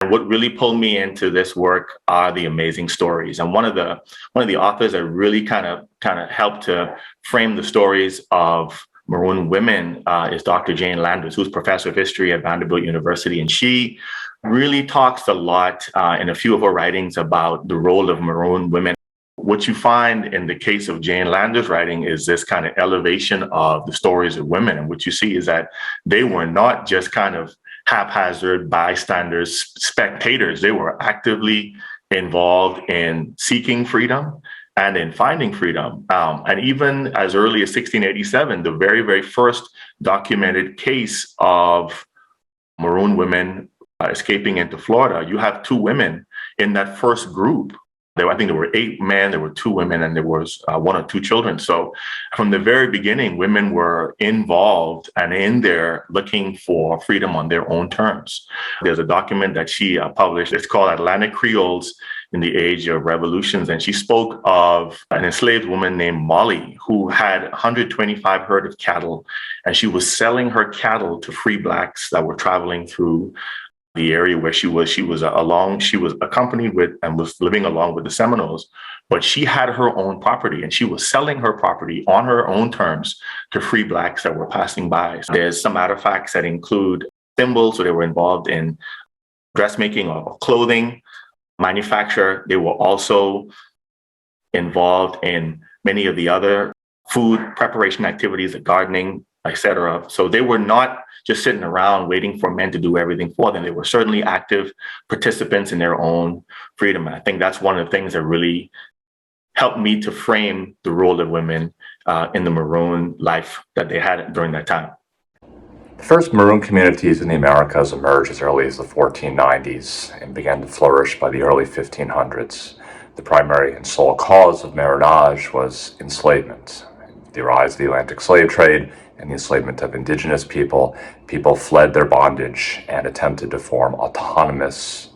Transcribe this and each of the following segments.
And what really pulled me into this work are the amazing stories. And one of the authors that really kind of helped to frame the stories of Maroon women is Dr. Jane Landers, who's professor of history at Vanderbilt University. And she really talks a lot in a few of her writings about the role of Maroon women. What you find in the case of Jane Landers' writing is this kind of elevation of the stories of women. And what you see is that they were not just kind of haphazard bystanders, spectators. They were actively involved in seeking freedom and in finding freedom. And even as early as 1687, the very, very first documented case of Maroon women escaping into Florida, you have two women in that first group. I think there were 8 men, there were 2 women, and there was 1 or 2 children. So from the very beginning, women were involved and in there looking for freedom on their own terms. There's a document that she published. It's called Atlantic Creoles in the Age of Revolutions. And she spoke of an enslaved woman named Molly who had 125 herd of cattle. And she was selling her cattle to free Blacks that were traveling through the area where she was accompanied with and was living along with the Seminoles, but she had her own property and she was selling her property on her own terms to free Blacks that were passing by. So there's some artifacts that include symbols, so they were involved in dressmaking or clothing manufacture. They were also involved in many of the other food preparation activities, the gardening, etc. So they were not just sitting around waiting for men to do everything for them. They were certainly active participants in their own freedom. And I think that's one of the things that really helped me to frame the role of women in the Maroon life that they had during that time. The first Maroon communities in the Americas emerged as early as the 1490s and began to flourish by the early 1500s. The primary and sole cause of marronage was enslavement. The rise of the Atlantic slave trade and the enslavement of indigenous people fled their bondage and attempted to form autonomous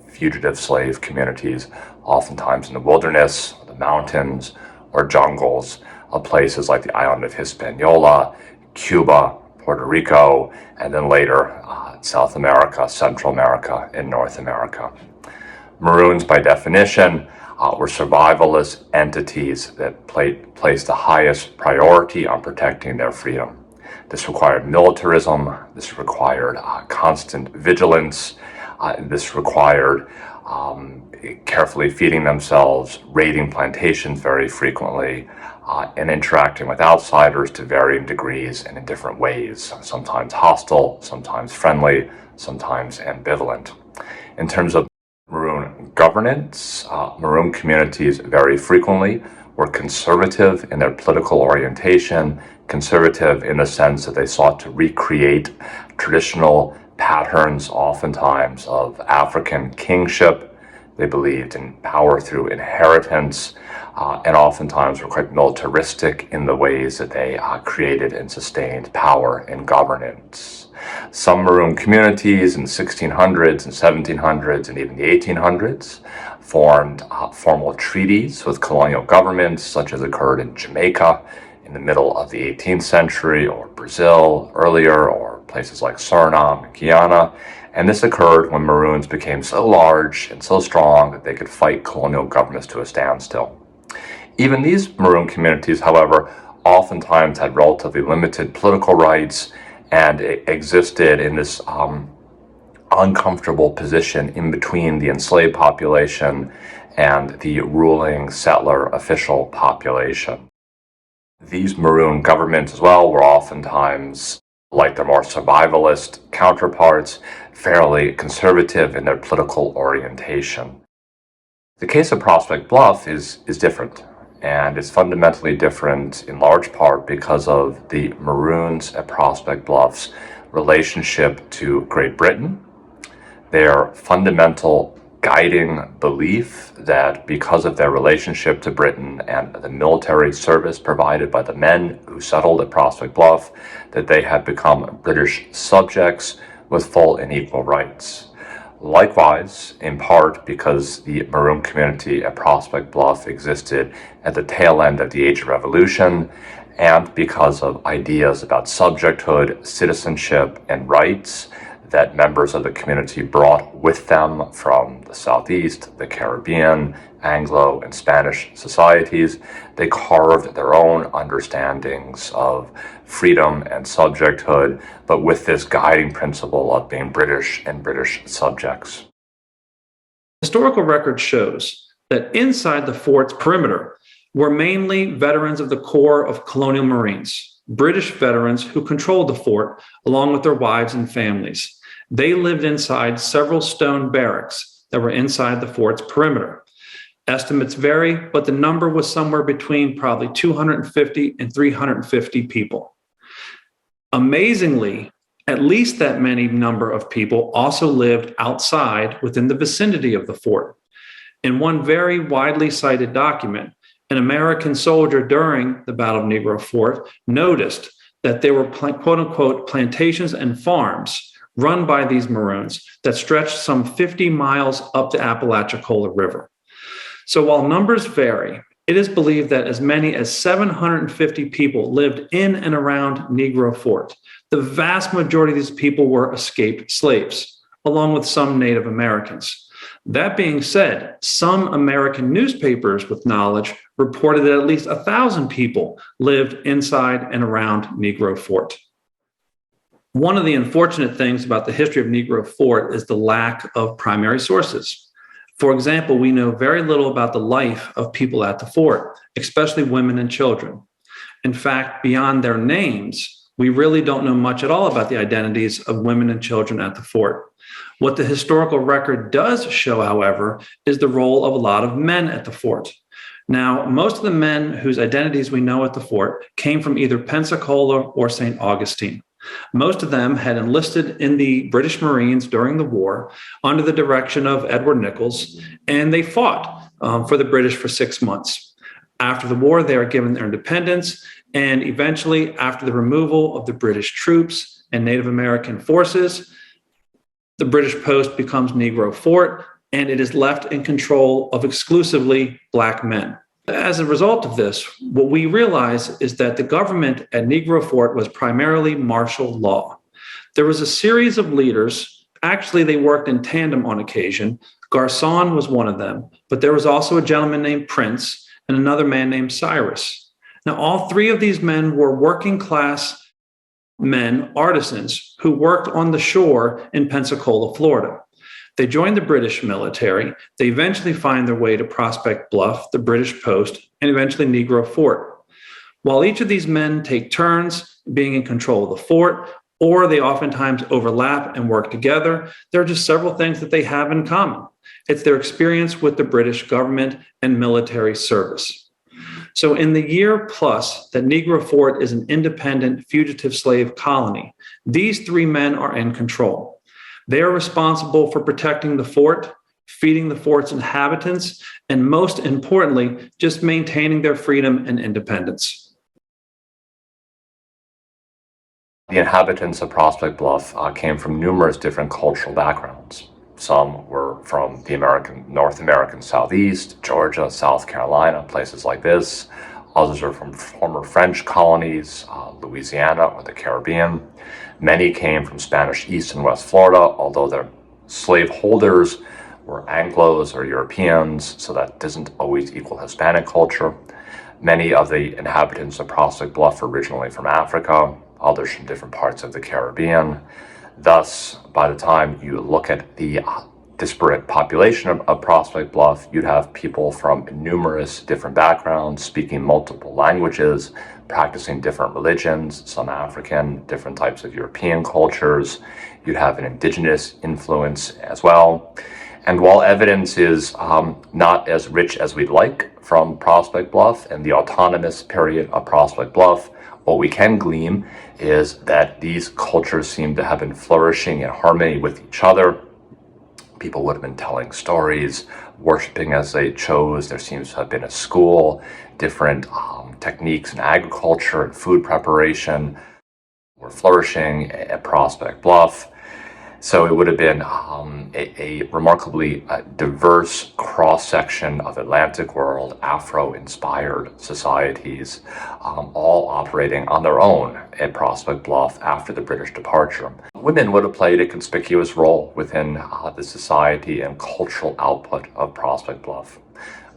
fugitive slave communities, oftentimes in the wilderness, the mountains, or jungles of places like the island of Hispaniola, Cuba, Puerto Rico, and then later South America, Central America, and North America. Maroons, by definition, were survivalist entities that placed the highest priority on protecting their freedom. This required militarism, this required constant vigilance, this required carefully feeding themselves, raiding plantations very frequently, and interacting with outsiders to varying degrees and in different ways, sometimes hostile, sometimes friendly, sometimes ambivalent. In terms of Maroon governance, Maroon communities very frequently were conservative in their political orientation, conservative in the sense that they sought to recreate traditional patterns, oftentimes of African kingship. They believed in power through inheritance, and oftentimes were quite militaristic in the ways that they created and sustained power and governance. Some Maroon communities in the 1600s and 1700s and even the 1800s formed formal treaties with colonial governments, such as occurred in Jamaica in the middle of the 18th century, or Brazil earlier, or places like Suriname and Guyana. And this occurred when Maroons became so large and so strong that they could fight colonial governments to a standstill. Even these Maroon communities, however, oftentimes had relatively limited political rights and existed in this uncomfortable position in between the enslaved population and the ruling settler official population. These Maroon governments as well were oftentimes, like their more survivalist counterparts, fairly conservative in their political orientation. The case of Prospect Bluff is different, and it's fundamentally different in large part because of the Maroons at Prospect Bluff's relationship to Great Britain, their fundamental guiding belief that because of their relationship to Britain and the military service provided by the men who settled at Prospect Bluff, that they had become British subjects with full and equal rights. Likewise, in part because the Maroon community at Prospect Bluff existed at the tail end of the Age of Revolution, and because of ideas about subjecthood, citizenship, and rights that members of the community brought with them from the Southeast, the Caribbean, Anglo and Spanish societies. They carved their own understandings of freedom and subjecthood, but with this guiding principle of being British and British subjects. Historical record shows that inside the fort's perimeter were mainly veterans of the Corps of Colonial Marines, British veterans who controlled the fort along with their wives and families. They lived inside several stone barracks that were inside the fort's perimeter. Estimates vary, but the number was somewhere between probably 250 and 350 people. Amazingly, at least that many number of people also lived outside within the vicinity of the fort. In one very widely cited document, an American soldier during the Battle of Negro Fort noticed that there were quote unquote plantations and farms run by these Maroons that stretched some 50 miles up the Apalachicola River. So while numbers vary, it is believed that as many as 750 people lived in and around Negro Fort. The vast majority of these people were escaped slaves, along with some Native Americans. That being said, some American newspapers with knowledge reported that at least 1,000 people lived inside and around Negro Fort. One of the unfortunate things about the history of Negro Fort is the lack of primary sources. For example, we know very little about the life of people at the fort, especially women and children. In fact, beyond their names, we really don't know much at all about the identities of women and children at the fort. What the historical record does show, however, is the role of a lot of men at the fort. Now, most of the men whose identities we know at the fort came from either Pensacola or St. Augustine. Most of them had enlisted in the British Marines during the war under the direction of Edward Nichols, and they fought for the British for 6 months. After the war, they are given their independence, and eventually, after the removal of the British troops and Native American forces, the British post becomes Negro Fort, and it is left in control of exclusively Black men. As a result of this, what we realize is that the government at Negro Fort was primarily martial law. There was a series of leaders. Actually, they worked in tandem on occasion. Garcon was one of them, but there was also a gentleman named Prince and another man named Cyrus. Now, all three of these men were working class men, artisans, who worked on the shore in Pensacola, Florida. They joined the British military. They eventually find their way to Prospect Bluff, the British post, and eventually Negro Fort. While each of these men take turns being in control of the fort, or they oftentimes overlap and work together, there are just several things that they have in common. It's their experience with the British government and military service. So in the year plus that Negro Fort is an independent fugitive slave colony, these three men are in control. They are responsible for protecting the fort, feeding the fort's inhabitants, and most importantly, just maintaining their freedom and independence. The inhabitants of Prospect Bluff came from numerous different cultural backgrounds. Some were from the North American Southeast, Georgia, South Carolina, places like this. Others are from former French colonies, Louisiana or the Caribbean. Many came from Spanish East and West Florida, although their slaveholders were Anglos or Europeans, so that doesn't always equal Hispanic culture. Many of the inhabitants of Prospect Bluff were originally from Africa, others from different parts of the Caribbean. Thus, by the time you look at the disparate population of Prospect Bluff, you'd have people from numerous different backgrounds, speaking multiple languages, practicing different religions, some African, different types of European cultures. You'd have an indigenous influence as well. And while evidence is not as rich as we'd like from Prospect Bluff and the autonomous period of Prospect Bluff, what we can glean is that these cultures seem to have been flourishing in harmony with each other. People would have been telling stories, worshiping as they chose. There seems to have been a school, different techniques in agriculture and food preparation were flourishing at Prospect Bluff. So it would have been a remarkably diverse cross-section of Atlantic world, Afro-inspired societies, all operating on their own at Prospect Bluff after the British departure. Women would have played a conspicuous role within the society and cultural output of Prospect Bluff.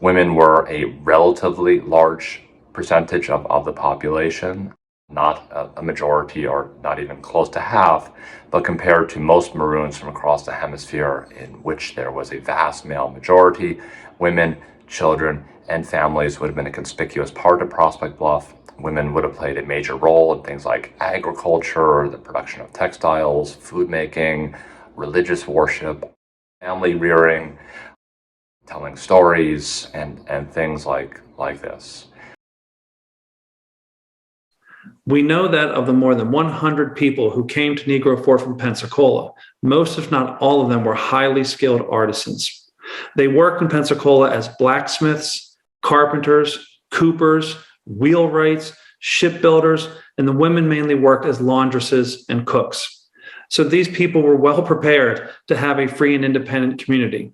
Women were a relatively large percentage of the population, not a majority or not even close to half, but compared to most Maroons from across the hemisphere, in which there was a vast male majority, women, children, and families would have been a conspicuous part of Prospect Bluff. Women would have played a major role in things like agriculture, the production of textiles, food making, religious worship, family rearing, telling stories, and things like this. We know that of the more than 100 people who came to Negro Fort from Pensacola, most, if not all of them, were highly skilled artisans. They worked in Pensacola as blacksmiths, carpenters, coopers, wheelwrights, shipbuilders, and the women mainly worked as laundresses and cooks. So these people were well prepared to have a free and independent community.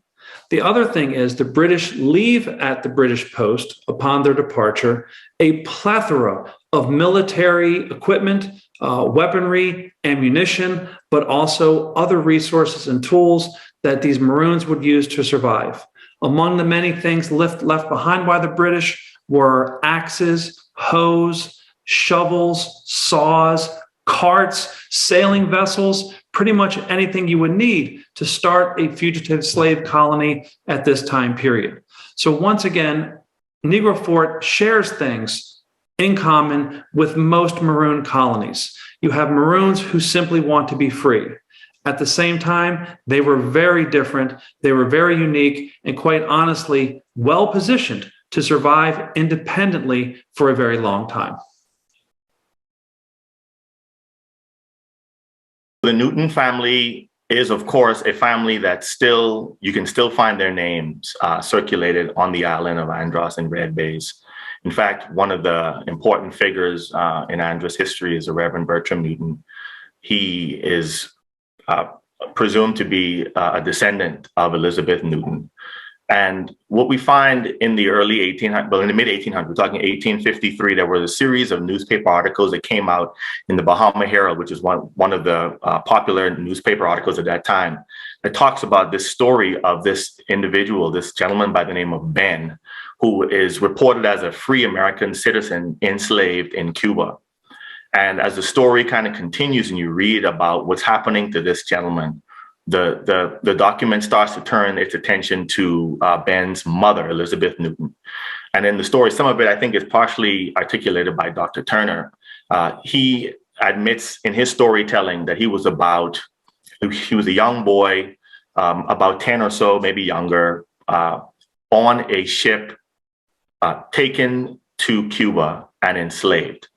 The other thing is the British leave at the British post upon their departure a plethora of military equipment, weaponry, ammunition, but also other resources and tools that these Maroons would use to survive. Among the many things left behind by the British were axes, hoes, shovels, saws, carts, sailing vessels, pretty much anything you would need to start a fugitive slave colony at this time period. So once again, Negro Fort shares things in common with most Maroon colonies. You have Maroons who simply want to be free. At the same time, they were very different, they were very unique, and quite honestly, well positioned to survive independently for a very long time. The Newton family is, of course, a family that you can still find their names circulated on the island of Andros and Red Bays. In fact, one of the important figures in Andros history is the Reverend Bertram Newton. He is presumed to be a descendant of Elizabeth Newton. And what we find in the early 1800s, well, in the mid 1800s, we're talking 1853, there was a series of newspaper articles that came out in the Bahama Herald, which is one of the popular newspaper articles at that time, that talks about this story of this individual, this gentleman by the name of Ben, who is reported as a free American citizen enslaved in Cuba. And as the story kind of continues and you read about what's happening to this gentleman, the document starts to turn its attention to Ben's mother, Elizabeth Newton. And in the story, some of it I think is partially articulated by Dr. Turner. He admits in his storytelling that he was a young boy, about 10 or so, maybe younger, on a ship taken to Cuba and enslaved.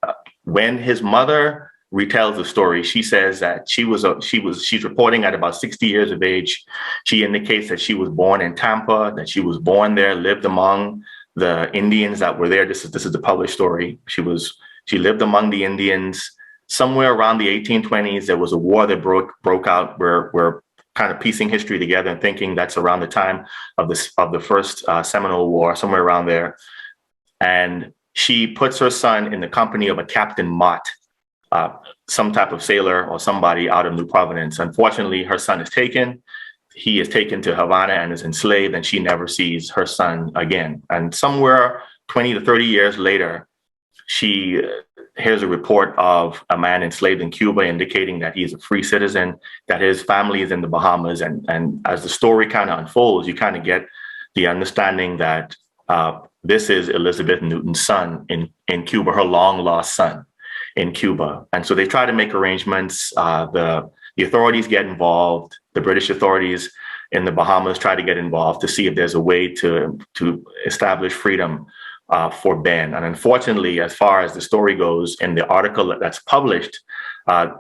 When his mother retells the story, she says that she's reporting at about 60 years of age. She indicates that she was born in Tampa, that she was born there, lived among the Indians that were there. This is the published story. She lived among the Indians. Somewhere around the 1820s, there was a war that broke out. We're kind of piecing history together and thinking that's around the time of the first Seminole War, somewhere around there. And she puts her son in the company of a Captain Mott, some type of sailor or somebody out of New Providence. Unfortunately, her son is taken. He is taken to Havana and is enslaved, and she never sees her son again. And somewhere 20 to 30 years later, she hears a report of a man enslaved in Cuba indicating that he is a free citizen, that his family is in the Bahamas. And as the story kind of unfolds, you kind of get the understanding that this is Elizabeth Newton's son in Cuba, her long lost son in Cuba. And so they try to make arrangements. The authorities get involved. The British authorities in the Bahamas try to get involved to see if there's a way to establish freedom for Ben. And unfortunately, as far as the story goes, in the article that's published,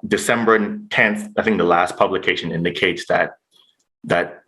December 10th, I think the last publication indicates that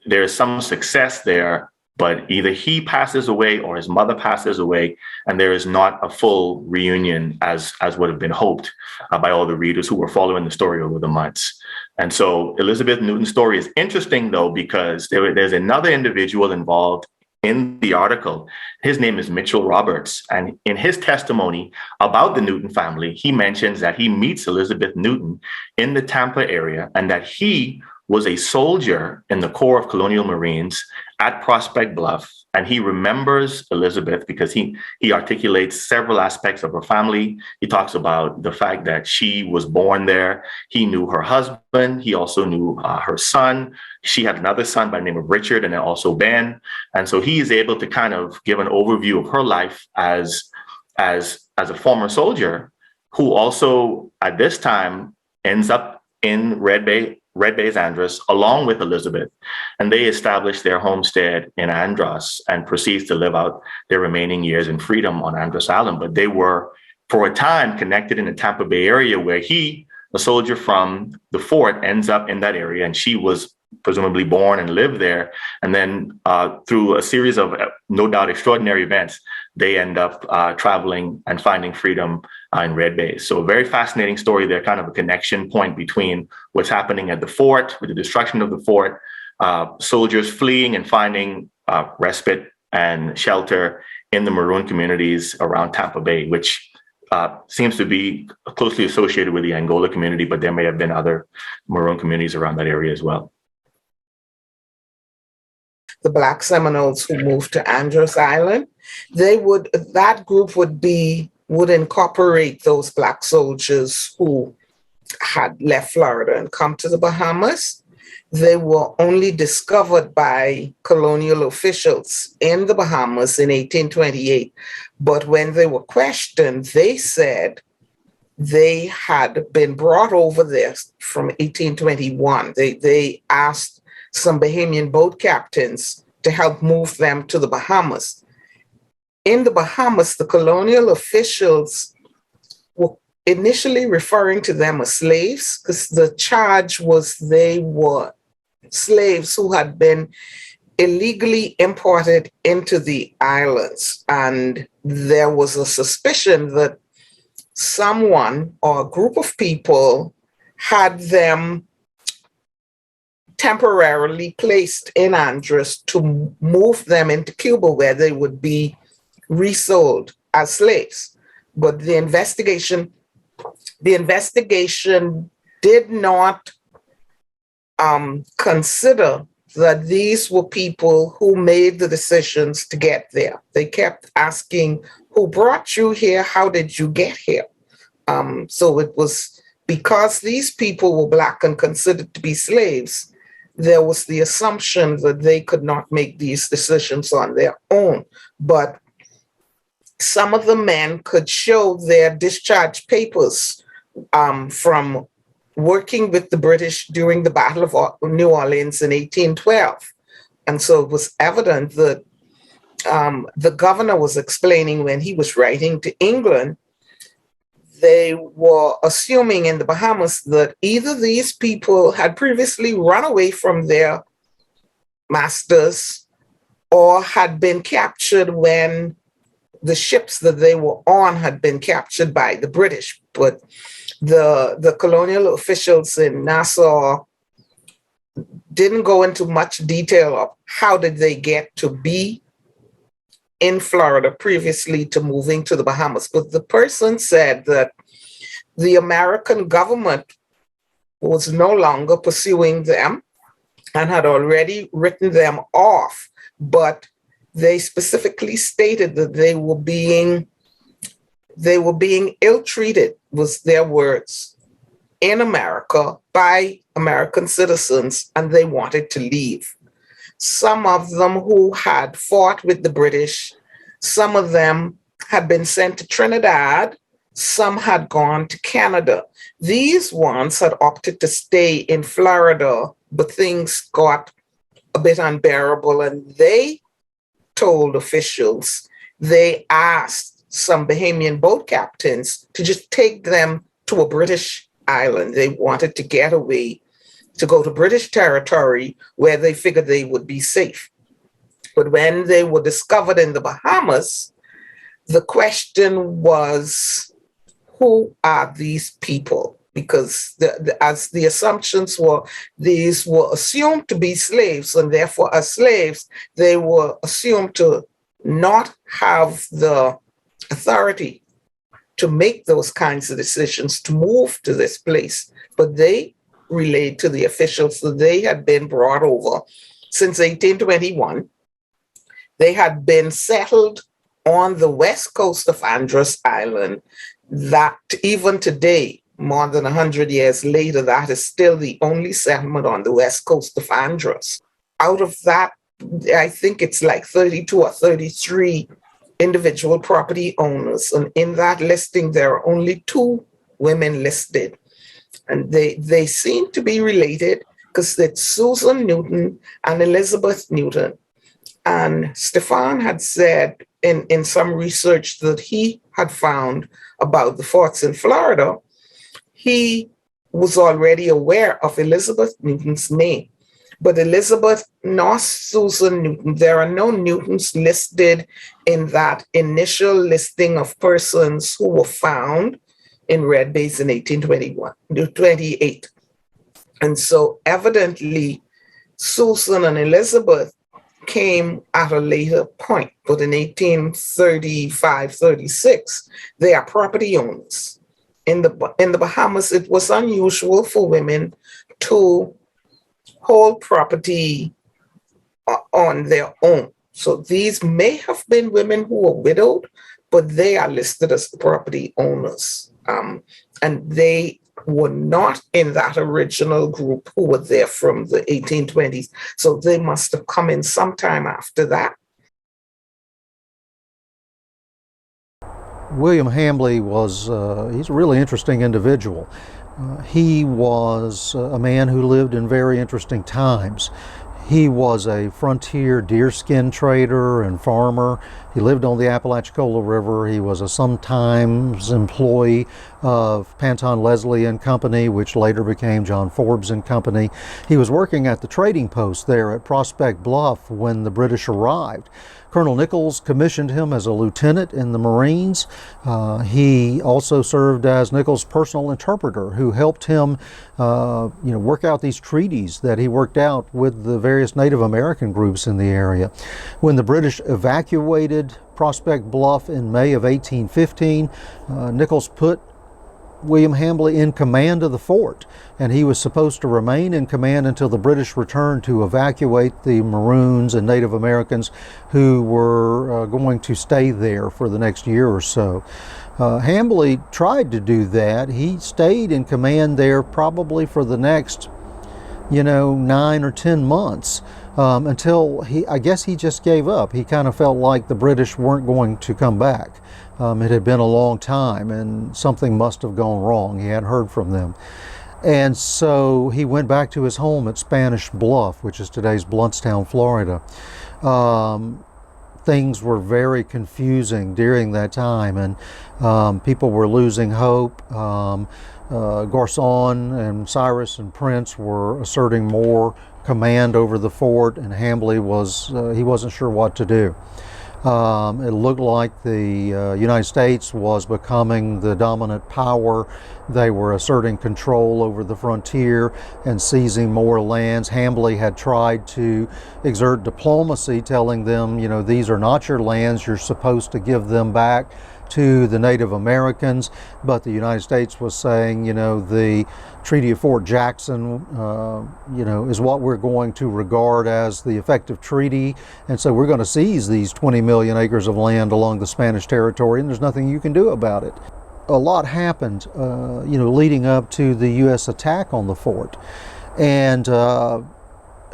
there's some success there but either he passes away or his mother passes away, and there is not a full reunion as would have been hoped by all the readers who were following the story over the months. And so Elizabeth Newton's story is interesting, though, because there's another individual involved in the article. His name is Mitchell Roberts. And in his testimony about the Newton family, he mentions that he meets Elizabeth Newton in the Tampa area and that he was a soldier in the Corps of Colonial Marines at Prospect Bluff. And he remembers Elizabeth because he articulates several aspects of her family. He talks about the fact that she was born there. He knew her husband. He also knew her son. She had another son by the name of Richard, and then also Ben. And so he is able to kind of give an overview of her life as a former soldier who also at this time ends up in Red Bay's Andros, along with Elizabeth, and they establish their homestead in Andros and proceeds to live out their remaining years in freedom on Andros Island. But they were, for a time, connected in the Tampa Bay area, where he, a soldier from the fort, ends up in that area, and she was presumably born and lived there. And then through a series of no doubt extraordinary events, they end up traveling and finding freedom in Red Bay. So a very fascinating story there, kind of a connection point between what's happening at the fort with the destruction of the fort, soldiers fleeing and finding respite and shelter in the Maroon communities around Tampa Bay, which seems to be closely associated with the Angola community, but there may have been other Maroon communities around that area as well. The Black Seminoles who moved to Andros Island, that group would incorporate those Black soldiers who had left Florida and come to the Bahamas. They were only discovered by colonial officials in the Bahamas in 1828. But when they were questioned, they said they had been brought over there from 1821. They asked some Bahamian boat captains to help move them to the Bahamas. In the Bahamas, the colonial officials were initially referring to them as slaves because the charge was they were slaves who had been illegally imported into the islands. And there was a suspicion that someone or a group of people had them temporarily placed in Andros to move them into Cuba, where they would be resold as slaves. But the investigation did not consider that these were people who made the decisions to get there. They kept asking, who brought you here? How did you get here? So it was because these people were Black and considered to be slaves, there was the assumption that they could not make these decisions on their own. But some of the men could show their discharge papers from working with the British during the Battle of New Orleans in 1812. And so it was evident that the governor was explaining when he was writing to England, they were assuming in the Bahamas that either these people had previously run away from their masters or had been captured when the ships that they were on had been captured by the British. But the colonial officials in Nassau didn't go into much detail of how did they get to be in Florida previously to moving to the Bahamas. But the person said that the American government was no longer pursuing them and had already written them off. But they specifically stated that they were being ill-treated, was their words, in America by American citizens, and they wanted to leave. Some of them who had fought with the British, some of them had been sent to Trinidad, some had gone to Canada. These ones had opted to stay in Florida, but things got a bit unbearable, and they told officials, they asked some Bahamian boat captains to just take them to a British island. They wanted to get away, to go to British territory where they figured they would be safe. But when they were discovered in the Bahamas, the question was, who are these people? Because as the assumptions were, these were assumed to be slaves, and therefore as slaves, they were assumed to not have the authority to make those kinds of decisions to move to this place. But they relayed to the officials that they had been brought over since 1821. They had been settled on the west coast of Andros Island, that even today, more than 100 years later, that is still the only settlement on the west coast of Andros. Out of that, I think it's like 32 or 33 individual property owners. And in that listing, there are only 2 women listed. And they seem to be related because it's Susan Newton and Elizabeth Newton. And Stefan had said in some research that he had found about the forts in Florida, he was already aware of Elizabeth Newton's name. But Elizabeth nor Susan Newton, there are no Newtons listed in that initial listing of persons who were found in Red Base in 1828. And so evidently, Susan and Elizabeth came at a later point, but in 1835-36, they are property owners. In the Bahamas, it was unusual for women to hold property on their own. So these may have been women who were widowed, but they are listed as the property owners. And they were not in that original group who were there from the 1820s. So they must have come in sometime after that. William Hambly was, he's a really interesting individual. He was a man who lived in very interesting times. He was a frontier deerskin trader and farmer. He lived on the Apalachicola River. He was a sometimes employee of Panton Leslie and Company, which later became John Forbes and Company. He was working at the trading post there at Prospect Bluff when the British arrived. Colonel Nichols commissioned him as a lieutenant in the Marines. He also served as Nichols' personal interpreter, who helped him, work out these treaties that he worked out with the various Native American groups in the area. When the British evacuated Prospect Bluff in May of 1815, Nichols put William Hambly in command of the fort, and he was supposed to remain in command until the British returned to evacuate the Maroons and Native Americans who were going to stay there for the next year or so. Hambly tried to do that. He stayed in command there probably for the next 9 or 10 months until I guess he just gave up. He kind of felt like the British weren't going to come back. It had been a long time and something must have gone wrong. He hadn't heard from them. And so he went back to his home at Spanish Bluff, which is today's Blountstown, Florida. Things were very confusing during that time, and people were losing hope. Garcon and Cyrus and Prince were asserting more command over the fort, and Hambly he wasn't sure what to do. It looked like the United States was becoming the dominant power. They were asserting control over the frontier and seizing more lands. Hambly had tried to exert diplomacy, telling them, these are not your lands, you're supposed to give them back to the Native Americans, but the United States was saying, the Treaty of Fort Jackson, is what we're going to regard as the effective treaty, and so we're going to seize these 20 million acres of land along the Spanish territory, and there's nothing you can do about it. A lot happened, leading up to the U.S. attack on the fort, and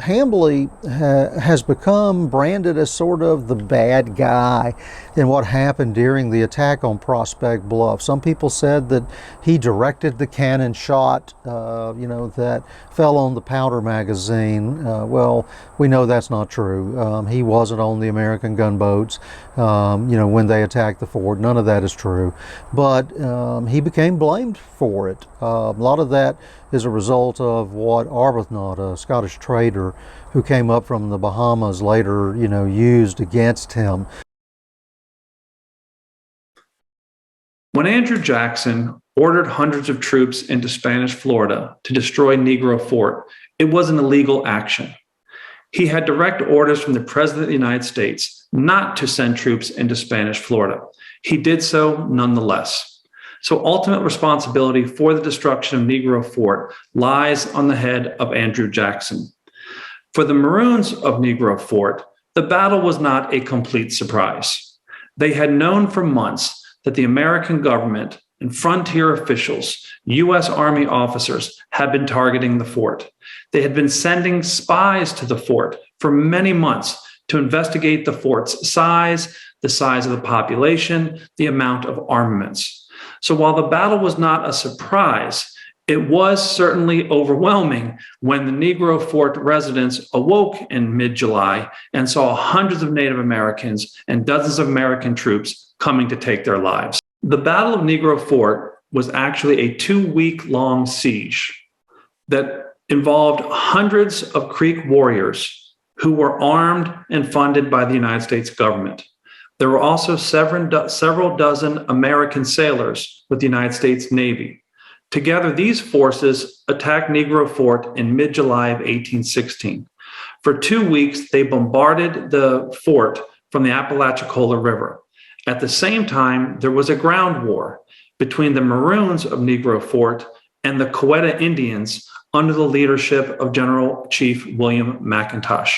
Hambly has become branded as sort of the bad guy in what happened during the attack on Prospect Bluff. Some people said that he directed the cannon shot, that fell on the powder magazine. Well, we know that's not true. He wasn't on the American gunboats, when they attacked the fort. None of that is true. But he became blamed for it. A lot of that is a result of what Arbuthnot, a Scottish trader who came up from the Bahamas, later, used against him. When Andrew Jackson ordered hundreds of troops into Spanish Florida to destroy Negro Fort, it was an illegal action. He had direct orders from the President of the United States not to send troops into Spanish Florida. He did so nonetheless. So ultimate responsibility for the destruction of Negro Fort lies on the head of Andrew Jackson. For the Maroons of Negro Fort, the battle was not a complete surprise. They had known for months that the American government and frontier officials, U.S. Army officers, had been targeting the fort. They had been sending spies to the fort for many months to investigate the fort's size, the size of the population, the amount of armaments. So while the battle was not a surprise, it was certainly overwhelming when the Negro Fort residents awoke in mid-July and saw hundreds of Native Americans and dozens of American troops coming to take their lives. The Battle of Negro Fort was actually a 2-week-long siege that involved hundreds of Creek warriors who were armed and funded by the United States government. There were also several dozen American sailors with the United States Navy. Together, these forces attacked Negro Fort in mid-July of 1816. For 2 weeks, they bombarded the fort from the Apalachicola River. At the same time, there was a ground war between the Maroons of Negro Fort and the Coweta Indians under the leadership of General Chief William McIntosh.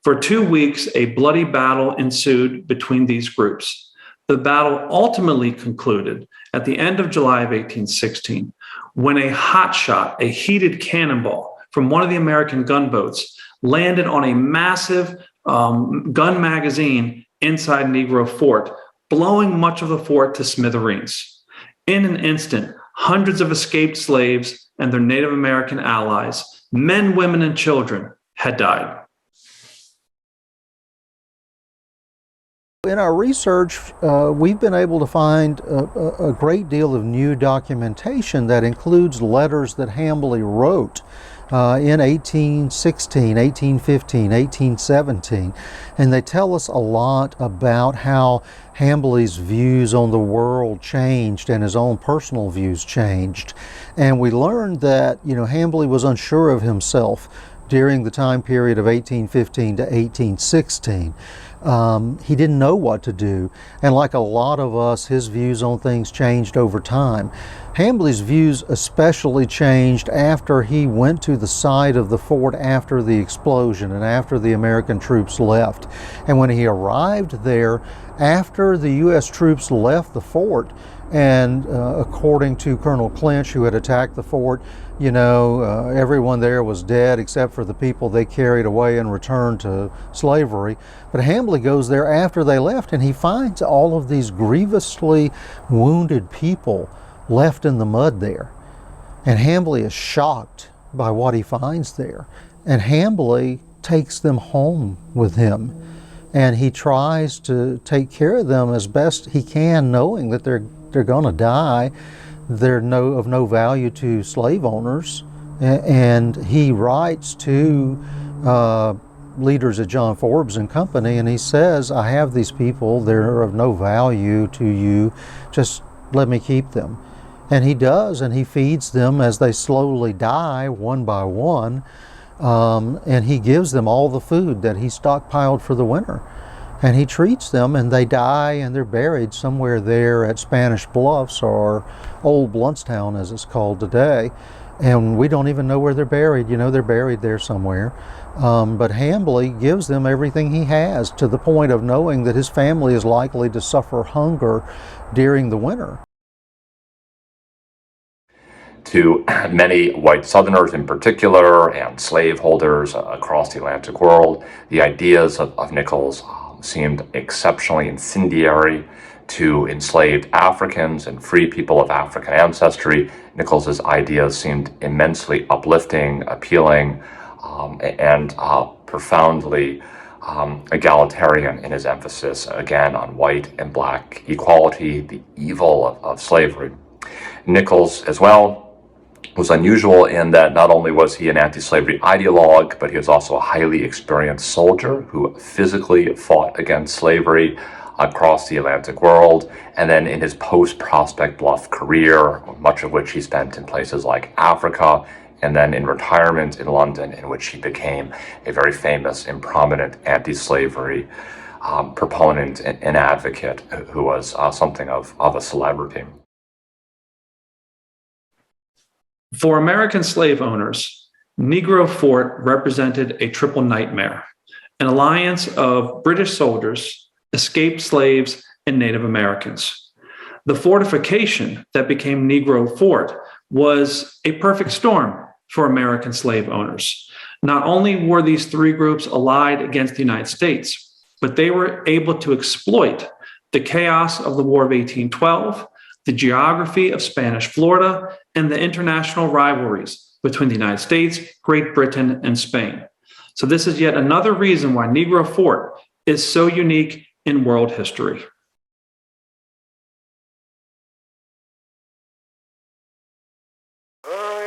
For 2 weeks, a bloody battle ensued between these groups. The battle ultimately concluded at the end of July of 1816, when a hot shot, a heated cannonball from one of the American gunboats landed on a massive gun magazine inside Negro Fort, blowing much of the fort to smithereens. In an instant, hundreds of escaped slaves and their Native American allies, men, women, and children, had died. In our research, we've been able to find a great deal of new documentation that includes letters that Hambly wrote in 1816, 1815, 1817, and they tell us a lot about how Hambly's views on the world changed and his own personal views changed. And we learned that, Hambly was unsure of himself during the time period of 1815 to 1816. He didn't know what to do, and like a lot of us, his views on things changed over time. Hambly's views especially changed after he went to the site of the fort after the explosion and after the American troops left. And when he arrived there, after the U.S. troops left the fort, and according to Colonel Clinch, who had attacked the fort, everyone there was dead except for the people they carried away and returned to slavery. But Hambly goes there after they left, and he finds all of these grievously wounded people left in the mud there. And Hambly is shocked by what he finds there. And Hambly takes them home with him. And he tries to take care of them as best he can, knowing that they're going to die. They're of no value to slave owners. And he writes to leaders at John Forbes and Company, and he says, I have these people, they're of no value to you, just let me keep them. And he does, and he feeds them as they slowly die one by one, and he gives them all the food that he stockpiled for the winter. And he treats them, and they die, and they're buried somewhere there at Spanish Bluffs, or Old Bluntstown as it's called today. And we don't even know where they're buried. They're buried there somewhere. But Hambly gives them everything he has, to the point of knowing that his family is likely to suffer hunger during the winter. To many white Southerners in particular, and slaveholders across the Atlantic world, the ideas of Nichols seemed exceptionally incendiary. To enslaved Africans and free people of African ancestry, Nichols's ideas seemed immensely uplifting, appealing, and profoundly egalitarian in his emphasis, again, on white and black equality, the evil of slavery. Nichols, as well, was unusual in that not only was he an anti-slavery ideologue, but he was also a highly experienced soldier who physically fought against slavery across the Atlantic world. And then in his post-Prospect Bluff career, much of which he spent in places like Africa, and then in retirement in London, in which he became a very famous and prominent anti-slavery proponent and advocate who was something of a celebrity. For American slave owners, Negro Fort represented a triple nightmare, an alliance of British soldiers, escaped slaves, and Native Americans. The fortification that became Negro Fort was a perfect storm for American slave owners. Not only were these three groups allied against the United States, but they were able to exploit the chaos of the War of 1812, the geography of Spanish Florida, and the international rivalries between the United States, Great Britain, and Spain. So this is yet another reason why Negro Fort is so unique in world history. Oh,